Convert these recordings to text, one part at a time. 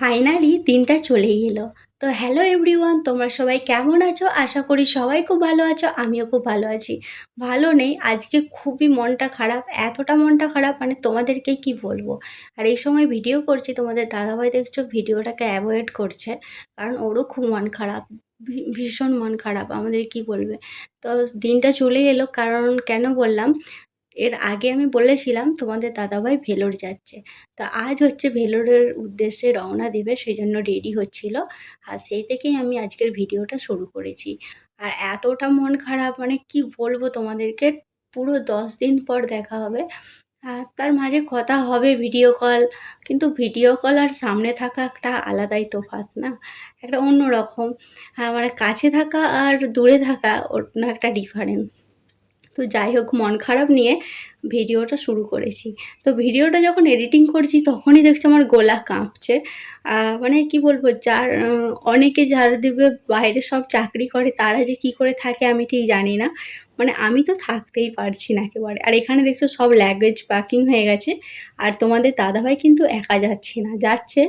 Finally দিনটা চলেই এলো। তো হ্যালো এভরিওয়ান, তোমরা সবাই কেমন আছো? আশা করি সবাই খুব ভালো আছো, আমিও খুব ভালো আছি। ভালো নেই, আজকে খুবই মনটা খারাপ, এতটা মনটা খারাপ মানে তোমাদেরকে কি বলবো। আর এই সময় ভিডিও করছি, তোমাদের দাদাভাই দেখছো ভিডিওটাকে অ্যাভয়েড করছে, কারণ ওরও খুব মন খারাপ, ভীষণ মন খারাপ, আমাদের কি বলবে। তো দিনটা চলে এলো, কারণ কেন বললাম, এর আগে আমি বলেছিলাম তোমাদের দাদাভাই ভেলোর যাচ্ছে। তা আজ হচ্ছে ভেলোরের উদ্দেশ্যে রওনা দেবে, সেই জন্য রেডি হচ্ছিল। আর সেই থেকেই আমি আজকের ভিডিওটা শুরু করেছি। আর এতটা মন খারাপ মানে কি বলবো তোমাদেরকে, পুরো 10 দিন পর দেখা হবে। আর তার মাঝে কথা হবে ভিডিও কল, কিন্তু ভিডিও কল আর সামনে থাকা একটা আলাদাই তফাৎ না, একটা অন্যরকম। মানে কাছে থাকা আর দূরে থাকা ওর না একটা ডিফারেন্স। তো যাই হোক, মন খারাপ নিয়ে ভিডিওটা শুরু করেছি। তো ভিডিওটা যখন এডিটিং করছি তখনই দেখছি আমার গলা কাঁপছে। মানে কি বলবো, অনেকে যারা দেবে বাইরে সব চাকরি করে তারা যে কি করে থাকে আমি ঠিক জানি না। মানে আমি তো থাকতেই পারছি না একেবারে। আর এখানে দেখছো সব লাগেজ প্যাকিং হয়ে গেছে। আর তোমাদের দাদাভাই কিন্তু একা যাচ্ছে না, যাচ্ছে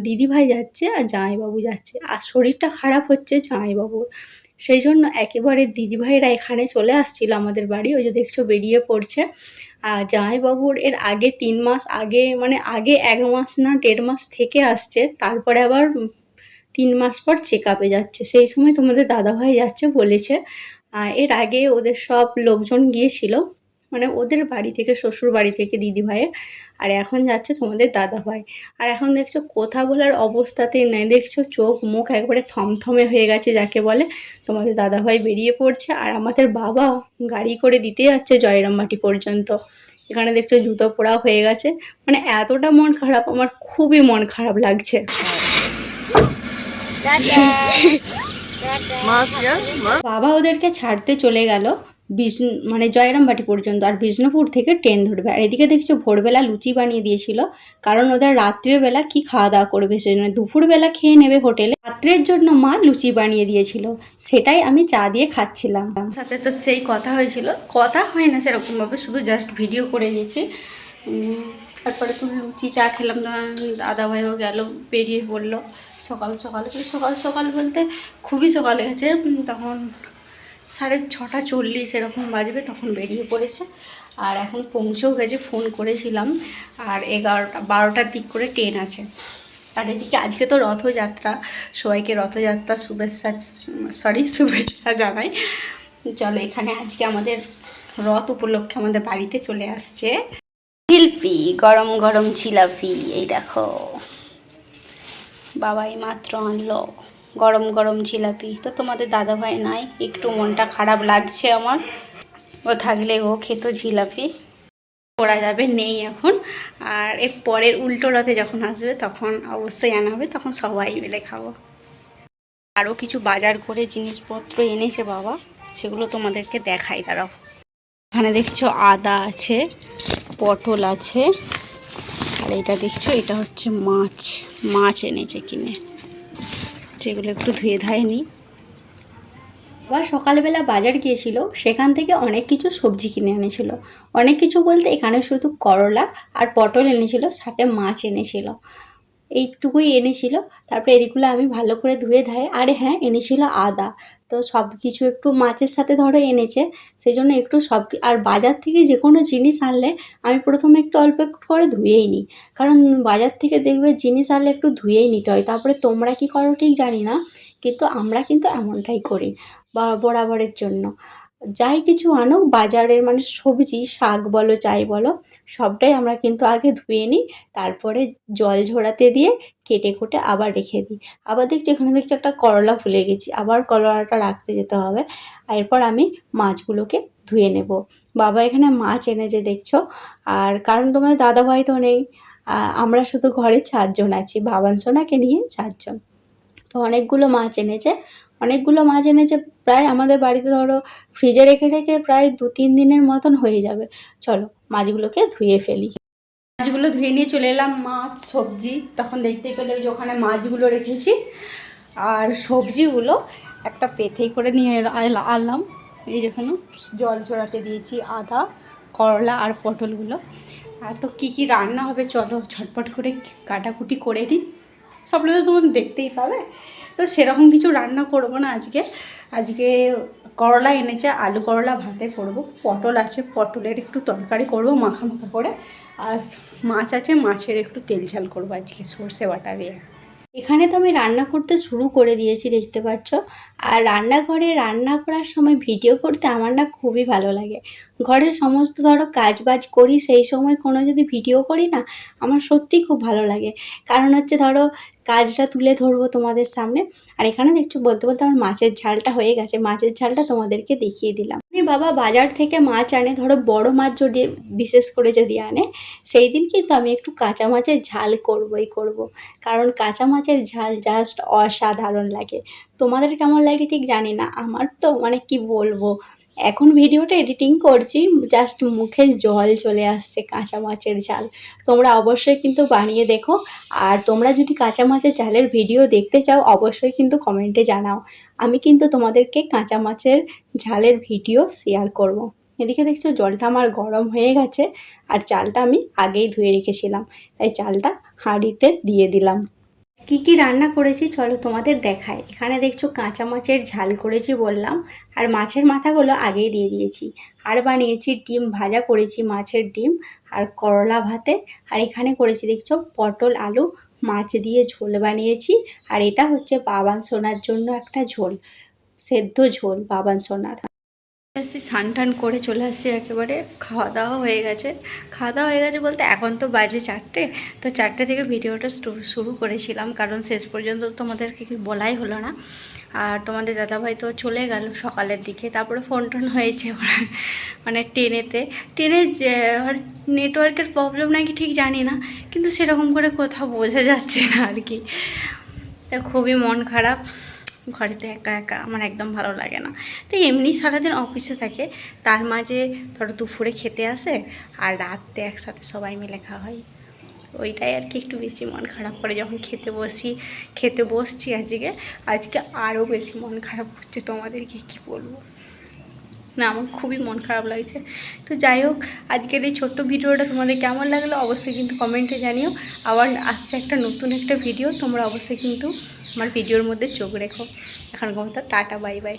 দিদিভাই যাচ্ছে আর জামাইবাবু যাচ্ছে। আর শরীরটা খারাপ হচ্ছে জামাইবাবুর, সেই জন্য একেবারে দিদিভাইরা এখানে চলে আসছিল আমাদের বাড়ি, ওই যে দেখছো বেরিয়ে পড়ছে। আর জামাইবাবুর এর আগে 3 মাস আগে, মানে আগে 1 মাস না 1.5 মাস থেকে আসছে, তারপরে আবার 3 মাস পর চেক আপে যাচ্ছে। সেই সময় তোমাদের দাদাভাই যাচ্ছে বলেছে। এর আগে ওদের সব লোকজন গিয়েছিল, মানে ওদের বাড়ি থেকে, শ্বশুর বাড়ি থেকে দিদিভাইয়ের। আর এখন যাচ্ছে তোমাদের দাদাভাই। আর এখন দেখছো কথা বলার অবস্থাতেই নেই, দেখছো চোখ মুখ একবারে থমথমে হয়ে গেছে যাকে বলে। তোমাদের দাদাভাই বেরিয়ে পড়ছে আর আমাদের বাবা গাড়ি করে দিতে যাচ্ছে জয়রামবাটি পর্যন্ত। এখানে দেখছো জুতো পোড়া হয়ে গেছে। মানে এতটা মন খারাপ, আমার খুবই মন খারাপ লাগছে। বাবা ওদেরকে ছাড়তে চলে গেল মানে জয়রামবাটি পর্যন্ত, আর বিষ্ণুপুর থেকে ট্রেন ধরবে। আর এদিকে দেখছো ভোরবেলা লুচি বানিয়ে দিয়েছিল, কারণ ওদের রাত্রেবেলা কি খাওয়া দাওয়া করবে সেই জন্য, দুপুরবেলা খেয়ে নেবে হোটেলে, রাত্রের জন্য মা লুচি বানিয়ে দিয়েছিল, সেটাই আমি চা দিয়ে খাচ্ছিলাম। সাথে তো সেই কথা হয়েছিল, কথা হয় না সেরকমভাবে, শুধু জাস্ট ভিডিও করে গেছি। তারপরে তো লুচি চা খেলাম, দাদাভাইও গেল, বেরিয়ে পড়লো সকাল সকাল। সকাল সকাল বলতে খুবই সকালে গেছে, তখন 6:40 এরকম বাজবে, তখন বেরিয়ে পড়েছে। আর এখন পৌঁছেও গেছে, ফোন করেছিলাম। আর 12টার দিক করে ট্রেন আছে। আর এদিকে আজকে তো রথযাত্রা, সবাইকে রথযাত্রা শুভেচ্ছা জানাই। চলো, এখানে আজকে আমাদের রথ উপলক্ষে আমাদের বাড়িতে চলে আসছে জিলিপি, গরম গরম জিলাপি। এই দেখো, বাবাই মাত্র আনলো গরম গরম জিলাপি। তো তোমাদের দাদাভাই নাই, একটু মনটা খারাপ লাগছে আমার, ও থাকলে ও খেত জিলাপি, করা যাবে, নেই এখন। আর এর পরের উল্টো রথে যখন আসবে তখন অবশ্যই আনা হবে, তখন সবাই মিলে খাবো। আরও কিছু বাজার করে জিনিসপত্র এনেছে বাবা, সেগুলো তোমাদেরকে দেখাই দাঁড়াও। এখানে দেখছো আদা আছে, পটল আছে, আর এটা দেখছো এটা হচ্ছে মাছ এনেছে কিনে, যেগুলো একটু ধুয়ে ধায়ে নিই। আবার সকালবেলা বাজার গিয়েছিল, সেখান থেকে অনেক কিছু সবজি কিনে এনেছিল। অনেক কিছু বলতে এখানে শুধু করলা আর পটল এনেছিল, সাথে মাছ এনেছিল, এইটুকুই এনেছিল। তারপরে এদিকগুলো আমি ভালো করে ধুয়ে ধায়ে, আরে হ্যাঁ এনেছিল আদা। তো সব কিছু একটু মাছের সাথে ধরো এনেছে, সেই জন্য একটু আর বাজার থেকে যে কোনো জিনিস আনলে আমি প্রথমে একটু অল্প একটু করে ধুয়েই নিই, কারণ বাজার থেকে দেখবে জিনিস আনলে একটু ধুয়েই নিতে হয়। তারপরে তোমরা কি করো ঠিক জানি না, কিন্তু আমরা কিন্তু এমনটাই করি বরাবরের জন্য। যাই কিছু আনো বাজারের, মানে সবজি শাক বলো যাই বলো, সবটাই আমরা কিন্তু আগে ধুয়ে নিই, তারপরে জল ঝরাতে দিয়ে কেটে কুটে আবার রেখে দিই। আবার দেখছি এখানে দেখছি একটা করলা ফুলে গেছি, আবার করলাটা রাখতে যেতে হবে। এরপর আমি মাছগুলোকে ধুয়ে নেব। বাবা এখানে মাছ এনেছে দেখছো। আর কারণ তোমাদের দাদাভাই তো নেই, আমরা শুধু ঘরে 4 জন আছি, বাবান সোনাকে নিয়ে 4 জন। তো অনেকগুলো মাছ এনেছে, প্রায় আমাদের বাড়িতে ধরো ফ্রিজে রেখে রেখে প্রায় 2-3 দিনের মতন হয়ে যাবে। চলো মাছগুলোকে ধুয়ে ফেলি। মাছগুলো ধুয়ে নিয়ে চলে এলাম মাছ সবজি, তখন দেখতে পেলে ওই যে ওখানে মাছগুলো রেখেছি। আর সবজিগুলো একটা পেথেই করে নিয়ে আনলাম। এই যেখানে জল ঝরাতে দিয়েছি আদা, করলা আর পটলগুলো। আর তো কী রান্না হবে চলো ঝটপট করে কাটাকুটি করে নিই। সবগুলো তো তোমার দেখতেই পাবে। তো সেরকম কিছু রান্না করব না আজকে করলা এনেছে, আলু করলা ভাতে করবো, পটল আছে পটলের একটু তরকারি করবো মাখা মাখা করে, আর মাছ আছে মাছের একটু তেল ঝাল করবো আজকে সর্ষে বাটা দিয়ে। এখানে তো আমি রান্না করতে শুরু করে দিয়েছি দেখতে পাচ্ছ। আর রান্নাঘরে রান্না করার সময় ভিডিও করতে আমার না খুবই ভালো লাগে। ঘরের সমস্ত ধরো কাজ বাজ করি, সেই সময় কোনো যদি ভিডিও করি না, আমার সত্যিই খুব ভালো লাগে। কারণ হচ্ছে ধরো কাজটা তুলে ধরবো তোমাদের সামনে। আর এখানে দেখছো বলতে বলতে আমার মাছের ঝালটা হয়ে গেছে, মাছের ঝালটা তোমাদেরকে দেখিয়ে দিলাম। বাবা বাজার থেকে মাছ আনে, ধরো বড় মাছ যদি বিশেষ করে যদি আনে, সেই দিন কিন্তু আমি একটু কাঁচা মাছের ঝাল করবই করব। কারণ কাঁচা মাছের ঝাল জাস্ট অসাধারণ লাগে। তোমাদের কেমন লাগে ঠিক জানি না, আমার তো মানে কি বলবো, এখন ভিডিওটা এডিটিং করছি জাস্ট মুখে জল চলে আসছে কাঁচা মাছের ঝাল। তোমরা অবশ্যই কিন্তু বানিয়ে দেখো। আর তোমরা যদি কাঁচা মাছের ঝালের ভিডিও দেখতে চাও অবশ্যই কিন্তু কমেন্টে জানাও। আমি কিন্তু তোমাদেরকে কাঁচা মাছের ঝালের ভিডিও শেয়ার করব। এদিকে দেখছো জলটা আমার গরম হয়ে গেছে, আর চালটা আমি আগেই ধুয়ে রেখেছিলাম, তাই চালটা হাঁড়িতে দিয়ে দিলাম। কি রান্না করেছি চলো তোমাদের দেখাই। এখানে দেখছো কাঁচা মাছের ঝাল করেছি বললাম, আর মাছের মাথাগুলো আগেই দিয়ে দিয়েছি। আর বানিয়েছি ডিম ভাজা করেছি, মাছের ডিম আর করলা ভাতে। আর এখানে করেছি দেখছো পটল আলু মাছ দিয়ে ঝোল বানিয়েছি। আর এটা হচ্ছে বাবান সোনার জন্য একটা ঝোল, সেদ্ধ ঝোল বাবান সোনার। আসছি স্নান টান করে চলে আসছি, একেবারে খাওয়া দাওয়া হয়ে গেছে। খাওয়া দাওয়া হয়ে গেছে বলতে এখন তো বাজে 4টে। তো 4টে থেকে ভিডিওটা শুরু করেছিলাম, কারণ শেষ পর্যন্ত তোমাদেরকে কিছু বলাই হলো না। আর তোমাদের দাদাভাই তো চলে গেল সকালের দিকে, তারপরে ফোন টোন হয়েছে মানে ট্রেনে যে নেটওয়ার্কের প্রবলেম নাকি ঠিক জানি না, কিন্তু সেরকম করে কোথাও বোঝা যাচ্ছে না আর কি। তা খুবই মন খারাপ, ঘরেতে একা একা আমার একদম ভালো লাগে না। তো এমনি সারাদিন অফিসে থাকে, তার মাঝে ধরো দুপুরে খেতে আসে আর রাতে একসাথে সবাই মিলে খাওয়া হয়। ওইটাই আর কি একটু বেশি মন খারাপ করে যখন খেতে বসছি। আজকে আরও বেশি মন খারাপ হচ্ছে, তোমাদেরকে কি বলবো না, আমার খুবই মন খারাপ লাগছে। তো যাই হোক, আজকের এই ছোট্ট ভিডিওটা তোমাদের কেমন লাগলো অবশ্যই কিন্তু কমেন্টে জানিও। আবার আসছে একটা নতুন একটা ভিডিও, তোমরা অবশ্যই কিন্তু আমার ভিডিওর মধ্যে চোখ রেখো। এখন কথা টাটা বাই বাই।